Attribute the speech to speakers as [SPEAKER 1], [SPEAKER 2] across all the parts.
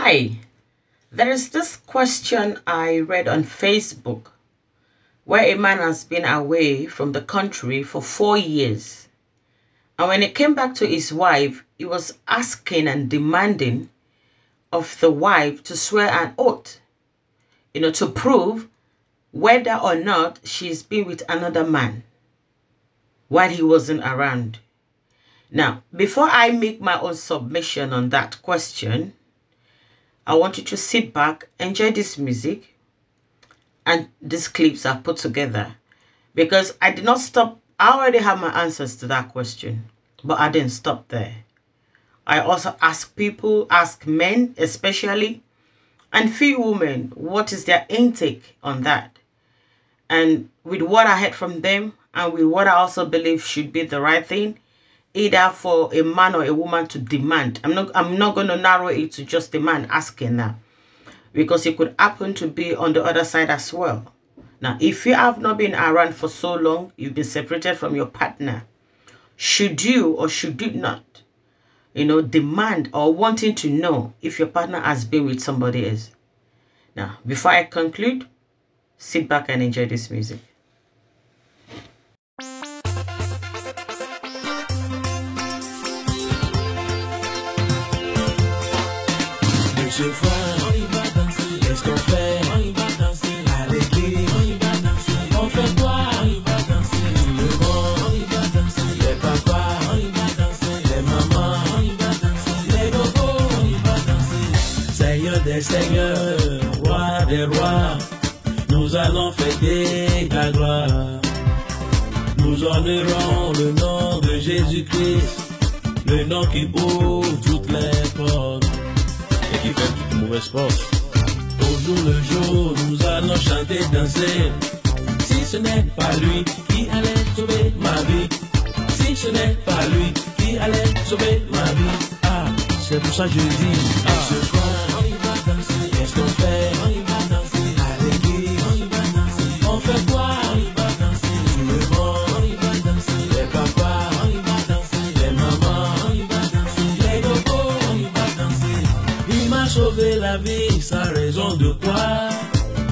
[SPEAKER 1] Hi, there is this question I read on Facebook where a man has been away from the country for 4 years. And when he came back to his wife, he was asking and demanding of the wife to swear an oath, to prove whether or not she's been with another man while he wasn't around. Now, before I make my own submission on that question, I want you to sit back, enjoy this music and these clips I've put together, because I did not stop. I already have my answers to that question, but I didn't stop there. I also ask people, ask men especially, and few women, what is their intake on that? And with what I heard from them, and with what I also believe should be the right thing, either for a man or a woman to demand. I'm not going to narrow it to just a man asking that, because it could happen to be on the other side as well. Now, if you have not been around for so long, you've been separated from your partner, should you or should you not, demand or wanting to know if your partner has been with somebody else? Now, before I conclude, sit back and enjoy this music.
[SPEAKER 2] Ce soir, on y va danser, qu'est-ce qu'on fait? On y va danser à l'église, on y va danser, on fait quoi? On y va danser tout le monde, on y va danser, les papas, on y va danser, les mamans, on y va danser, les bobos, on y va danser. Seigneur des seigneurs, roi des rois, nous allons fêter ta gloire. Nous honorons le nom de Jésus-Christ, le nom qui ouvre toutes les portes qui fait toute mauvaise porte. Au jour le jour, nous allons chanter, danser. Si ce n'est pas lui qui allait sauver ma vie, si ce n'est pas lui qui allait sauver ma vie, c'est pour ça que je dis, ce soir, on y va danser, qu'est-ce qu'on fait? On y va danser à l'église, on y va danser, on fait quoi? On y va danser tout le monde, on y va danser, les papas, on y va danser, les mamans, on y va danser, les bobos, on y va danser. Il m'a sauvé la vie, sans raison de quoi.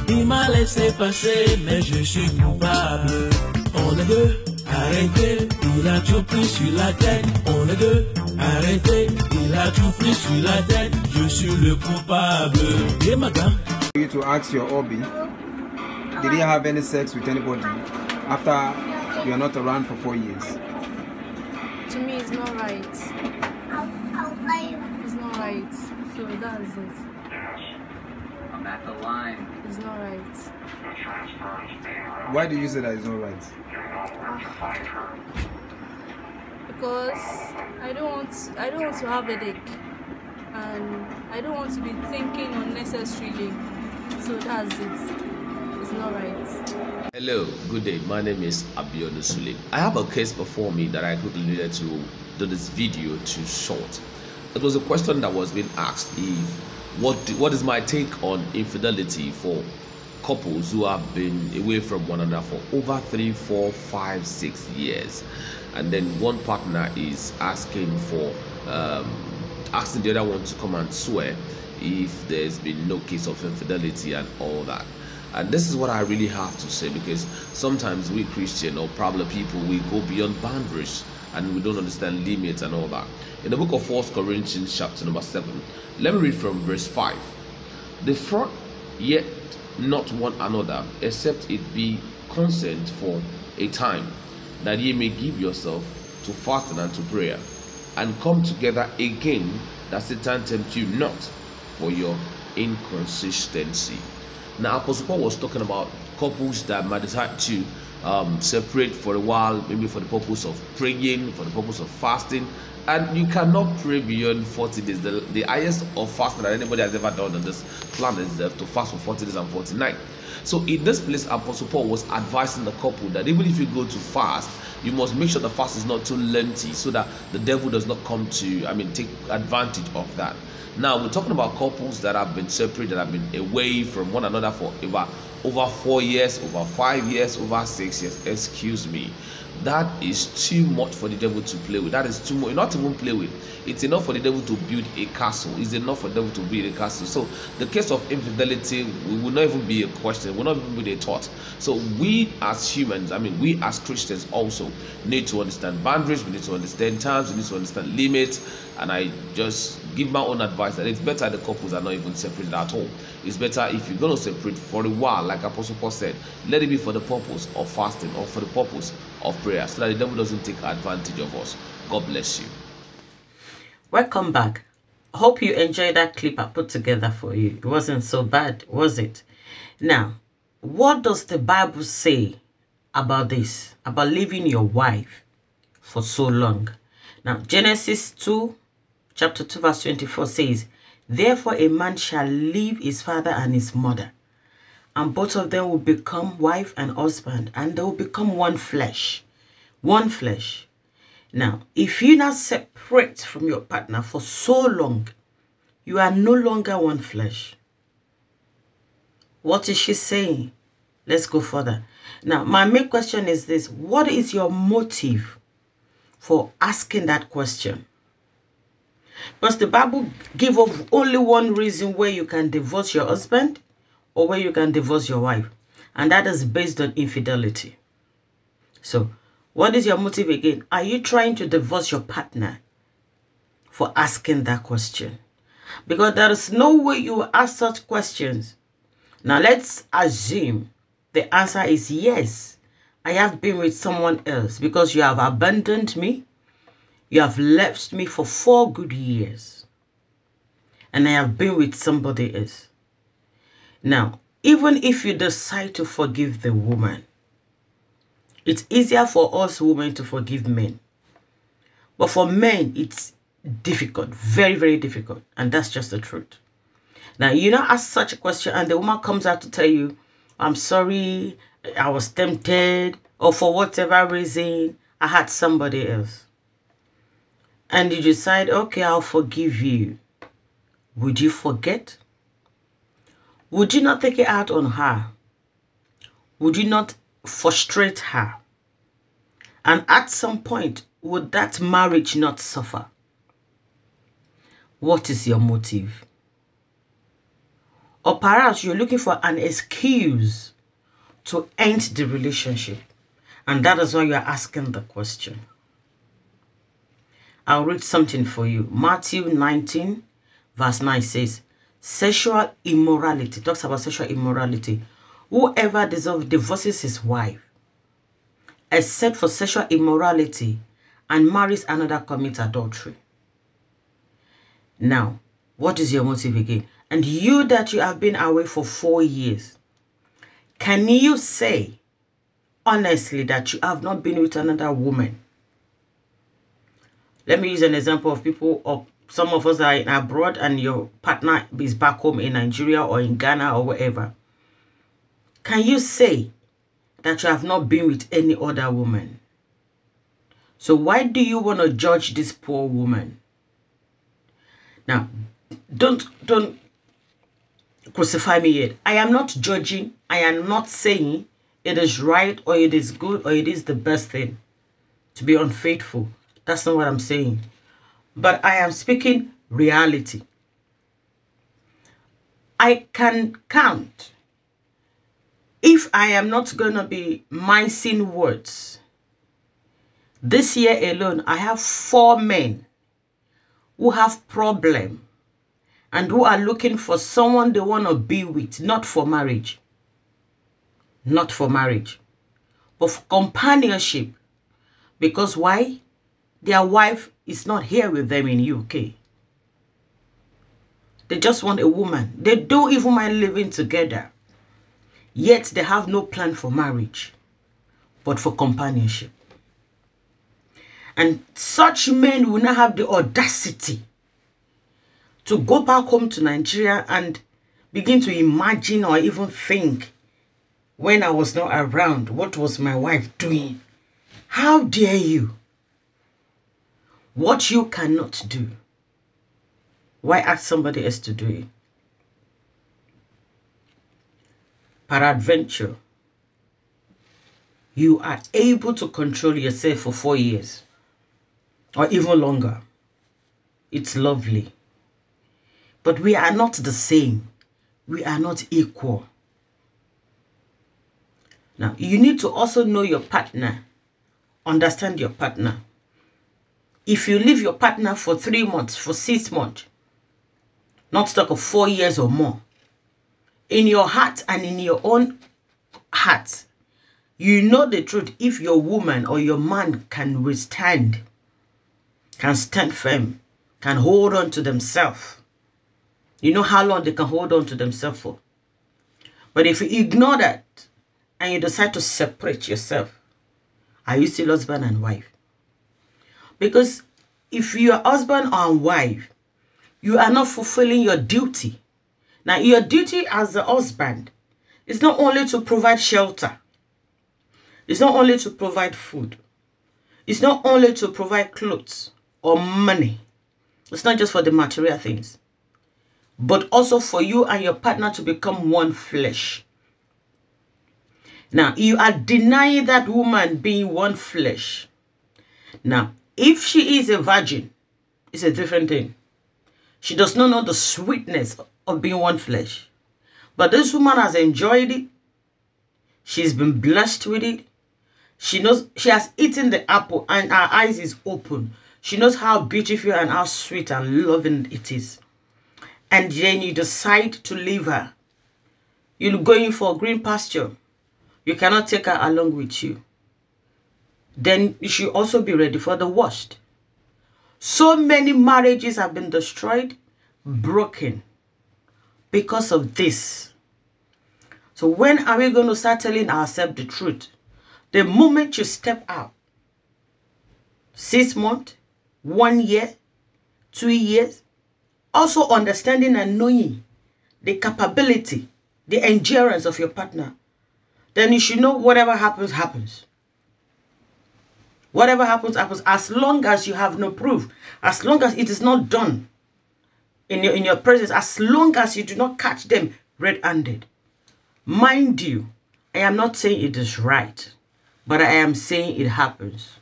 [SPEAKER 2] Il m'a laissé passer, mais je suis coupable. On est deux, arrêtez, il a tout pris sur la tête. On est deux, arrêtez, il a tout pris sur la tête. Je suis le coupable. Yeah, madame.
[SPEAKER 3] You to ask your hobby, did he have any sex with anybody after you are not around for 4 years?
[SPEAKER 4] To me, it's not right. It's not right. So that's it.
[SPEAKER 5] I'm at the line.
[SPEAKER 4] It's not right.
[SPEAKER 3] Why do you say that it's not right?
[SPEAKER 4] Because I don't want to have a headache, and I don't want to be thinking unnecessarily. So that's it. It's not right.
[SPEAKER 6] Hello, good day. My name is Abiodun Sule. I have a case before me that I quickly needed to do this video to short. It was a question that was being asked: what is my take on infidelity for couples who have been away from one another for over 3, 4, 5, 6 years, and then one partner is asking for asking the other one to come and swear if there's been no case of infidelity and all that. And this is what I really have to say, because sometimes we Christian or probably people, we go beyond boundaries and we don't understand limits and all that. In the book of 1 Corinthians chapter number 7, let me read from verse 5. Defraud yet not one another, except it be consent for a time, that ye may give yourself to fasting and to prayer, and come together again, that Satan tempt you not for your inconsistency. Now, Apostle Paul was talking about couples that might decide to separate for a while, maybe for the purpose of praying, for the purpose of fasting, and you cannot pray beyond 40 days. The highest of fasting that anybody has ever done on this planet is to fast for 40 days and 40 nights. So in this place, Apostle Paul was advising the couple that even if you go to fast, you must make sure the fast is not too lengthy, so that the devil does not come to, take advantage of that. Now, we're talking about couples that have been separated, that have been away from one another for over 4 years, over 5 years, over 6 years, excuse me. that is too much for the devil to play with. That is too much, not even play with. It's enough for the devil to build a castle. It's enough for the devil to build a castle. So the case of infidelity will not even be a question, will not even be a thought. So we as humans, I mean, we as Christians also need to understand boundaries, we need to understand times, we need to understand limits. And I just give my own advice that it's better the couples are not even separated at all. It's better if you're going to separate for a while, like Apostle Paul said, let it be for the purpose of fasting or for the purpose of prayer, so that the devil doesn't take advantage of us. God bless you.
[SPEAKER 1] Welcome back. Hope you enjoyed that clip I put together for you. It wasn't so bad, was it? Now, what does the Bible say about this, about leaving your wife for so long? Now, Genesis 2, chapter 2, verse 24 says, therefore a man shall leave his father and his mother, and both of them will become wife and husband, and they will become one flesh. One flesh. Now, if you now separate from your partner for so long, you are no longer one flesh. What is she saying? Let's go further. Now, my main question is this. What is your motive for asking that question? Because the Bible gives only one reason where you can divorce your husband or where you can divorce your wife. And that is based on infidelity. So, what is your motive again? Are you trying to divorce your partner for asking that question? Because there is no way you will ask such questions. Now, let's assume the answer is yes. I have been with someone else because you have abandoned me. You have left me for 4 good years. And I have been with somebody else. Now, even if you decide to forgive the woman, it's easier for us women to forgive men. But for men, it's difficult. Very, very difficult. And that's just the truth. Now, you now ask such a question and the woman comes out to tell you, I'm sorry, I was tempted, or for whatever reason, I had somebody else. And you decide, okay, I'll forgive you. Would you forget? Would you not take it out on her? Would you not frustrate her? And at some point, would that marriage not suffer? What is your motive? Or perhaps you're looking for an excuse to end the relationship. And that is why you're asking the question. I'll read something for you. Matthew 19, verse 9 says, sexual immorality. Talks about sexual immorality. Whoever divorces his wife, except for sexual immorality, and marries another, commits adultery. Now, what is your motive again? And you that you have been away for 4 years, can you say honestly that you have not been with another woman? Let me use an example of people, or some of us are abroad and your partner is back home in Nigeria or in Ghana or wherever. Can you say that you have not been with any other woman? So why do you want to judge this poor woman? Now, don't crucify me yet. I am not judging. I am not saying it is right or it is good or it is the best thing to be unfaithful. That's not what I'm saying. But I am speaking reality. I can count. If I am not going to be mincing words, this year alone, I have 4 men who have problem and who are looking for someone they want to be with, not for marriage. Not for marriage, but for companionship. Because why? Their wife is not here with them in UK. They just want a woman. They don't even mind living together. Yet they have no plan for marriage, but for companionship. And such men will not have the audacity to go back home to Nigeria and begin to imagine or even think, when I was not around, what was my wife doing? How dare you? What you cannot do, why ask somebody else to do it? Peradventure, you are able to control yourself for 4 years or even longer. It's lovely. But we are not the same. We are not equal. Now, you need to also know your partner. Understand your partner. If you leave your partner for 3 months, for 6 months, not to talk of 4 years or more, in your heart and in your own heart, you know the truth. If your woman or your man can withstand, can stand firm, can hold on to themselves, you know how long they can hold on to themselves for. But if you ignore that and you decide to separate yourself, are you still husband and wife? Because if you are husband or wife, you are not fulfilling your duty. Now, your duty as a husband is not only to provide shelter. It's not only to provide food. It's not only to provide clothes or money. It's not just for the material things. But also for you and your partner to become one flesh. Now, you are denying that woman being one flesh. Now, if she is a virgin, it's a different thing. She does not know the sweetness of being one flesh. But this woman has enjoyed it. She's been blessed with it. She knows she has eaten the apple and her eyes is open. She knows how beautiful and how sweet and loving it is. And then you decide to leave her. You're going for green pasture. You cannot take her along with you. Then you should also be ready for the worst. So many marriages have been destroyed, broken, because of this. So when are we going to start telling ourselves the truth? The moment you step out, 6 months, 1 year, 2 years, also understanding and knowing the capability, the endurance of your partner, then you should know whatever happens, happens. Whatever happens, happens. As long as you have no proof, as long as it is not done in your presence, as long as you do not catch them red-handed. Mind you, I am not saying it is right, but I am saying it happens.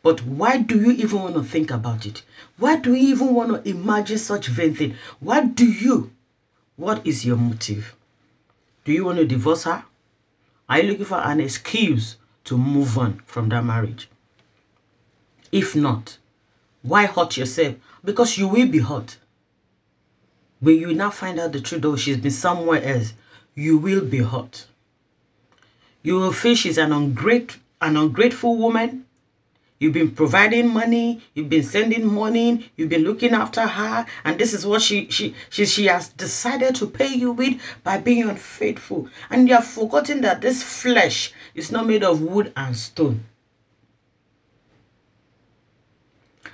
[SPEAKER 1] But why do you even want to think about it? Why do you even want to imagine such vain thing? What is your motive? Do you want to divorce her? Are you looking for an excuse to move on from that marriage? If not, why hurt yourself? Because you will be hurt. When you now find out the truth, though she's been somewhere else, you will be hurt. You will feel she's an ungrateful woman. You've been providing money, you've been sending money, you've been looking after her, and this is what she has decided to pay you with by being unfaithful. And you have forgotten that this flesh is not made of wood and stone.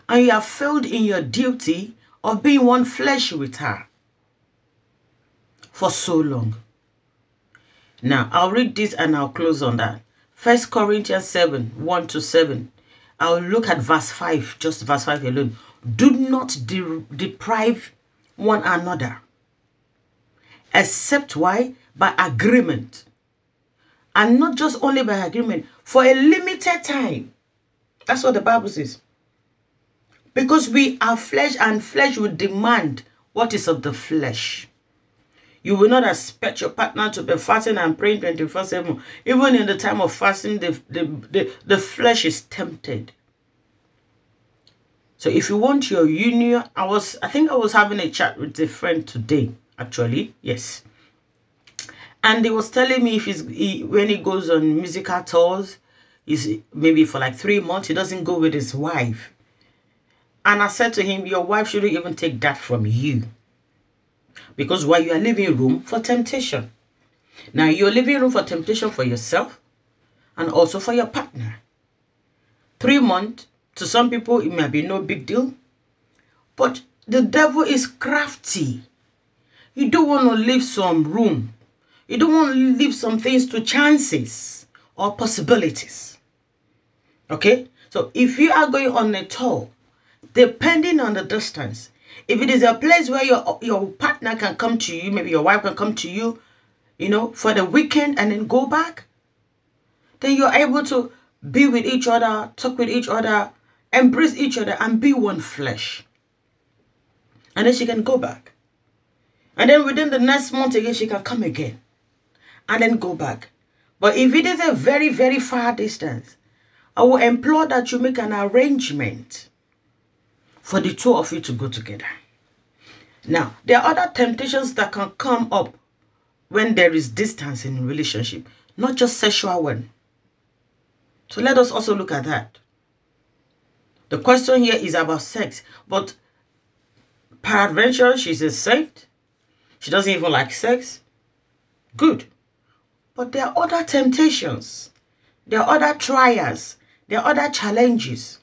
[SPEAKER 1] And you have failed in your duty of being one flesh with her for so long. Now, I'll read this and I'll close on that. 1 Corinthians 7, 1-7. I'll look at verse 5, just verse 5 alone. Do not deprive one another. Except why? By agreement. And not just only by agreement, for a limited time. That's what the Bible says. Because we are flesh, and flesh will demand what is of the flesh. You will not expect your partner to be fasting and praying 24/7. Even in the time of fasting, the flesh is tempted. So if you want your union, I think I was having a chat with a friend today, actually, yes. And he was telling me when he goes on musical tours, maybe for like 3 months, he doesn't go with his wife. And I said to him, your wife shouldn't even take that from you. Because while you are leaving room for temptation. Now, you're leaving room for temptation for yourself and also for your partner. 3 months, to some people, it might be no big deal. But the devil is crafty. You don't want to leave some room. You don't want to leave some things to chances or possibilities. Okay? So if you are going on a tour, depending on the distance, if it is a place where your partner can come to you, maybe your wife can come to you, for the weekend and then go back, then you're able to be with each other, talk with each other, embrace each other, and be one flesh. And then she can go back. And then within the next month again, she can come again. And then go back. But if it is a very, very far distance, I will implore that you make an arrangement for the two of you to go together. Now, there are other temptations that can come up when there is distance in a relationship, not just sexual one. So let us also look at that. The question here is about sex, but peradventure, she's a saint. She doesn't even like sex. Good. But there are other temptations. There are other trials. There are other challenges.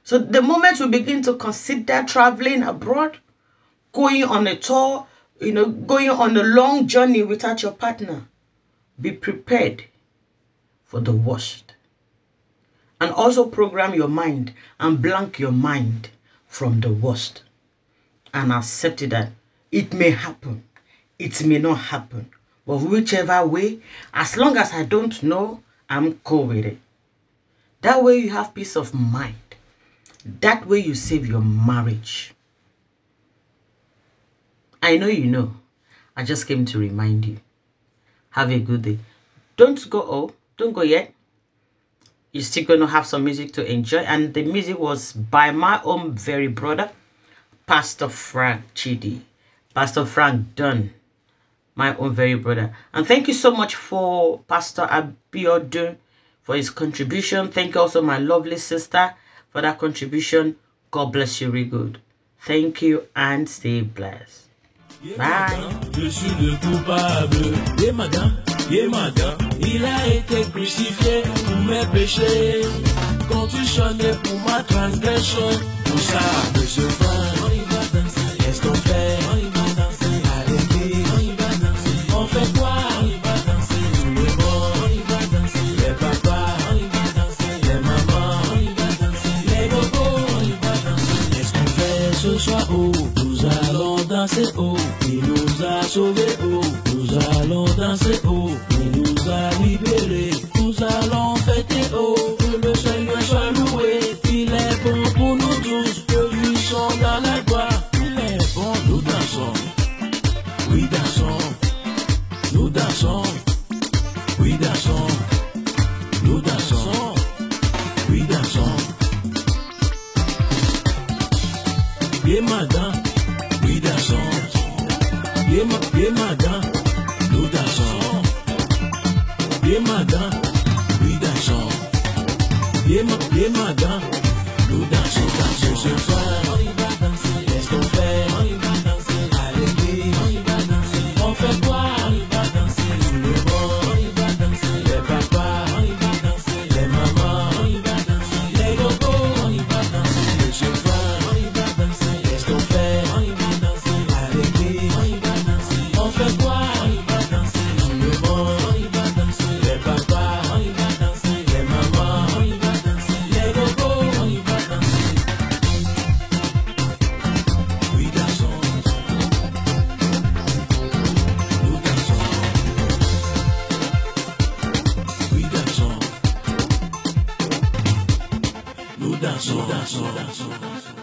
[SPEAKER 1] So the moment we begin to consider traveling abroad, going on a tour, going on a long journey without your partner, be prepared for the worst. And also program your mind and blank your mind from the worst. And accept that it may happen. It may not happen. But whichever way, as long as I don't know, I'm cool with it. That way you have peace of mind. That way you save your marriage. I know you know. I just came to remind you. Have a good day. Don't go, don't go yet. You're still going to have some music to enjoy. And the music was by my own very brother, Pastor Frank Chidi. Pastor Frank Dunn, my own very brother. And thank you so much for Pastor Abiodun for his contribution. Thank you also my lovely sister for that contribution. God bless you really good. Thank you and stay blessed. Bye.
[SPEAKER 2] Je suis le coupable. Yeah, madame, il a été crucifié pour mes péchés. Contusionné pour ma transgression. Pour ça, monsieur Frank, on y va danser. Qu'est-ce qu'on fait? On y va danser à l'église. On y va danser. On fait quoi? On y va danser. Tout le monde, on y va danser. Les papas, on y va danser. Les mamans, on y va danser. Les bobos, on y va danser. Qu'est-ce qu'on fait ce soir? Oh, nous allons danser. Oh, il nous a sauvés. Oh, nous allons danser. Oh, il nous a libérés. Nous allons fêter. Oh, que le Seigneur soit loué. Il est bon pour nous tous. Que lui sont dans la gloire. Il est bon, nous dansons. Oui, dansons. Nous dansons. Oui, dansons. Nous dansons. Oui, dansons. Yeah, madame. Oui, dansons. Yeah, madame. Nous dansons. Yeah, madame. Oui, dansons. Yeah, madame. Nous dansons, dansons ce soir. On y va danser. Qu'est-ce qu'on fait? On y va danser à l'église. On y va danser. On fait quoi? On y va danser. Tout le monde. On y va danser. Les papas. On y va danser. Les mamans. On y va danser. Les gogos. On y va danser. Ce soir. On y va danser. Qu'est-ce qu'on fait? On y va danser à l'église. On y va danser. On fait quoi? On y va danser. Tout le monde. On y va danser. Les papas. On y va danser. Les mamans. On y va danser. Les gogos. On y va danser. Oui, dansons. Nous dansons. Oui, dansons. Nous dansons.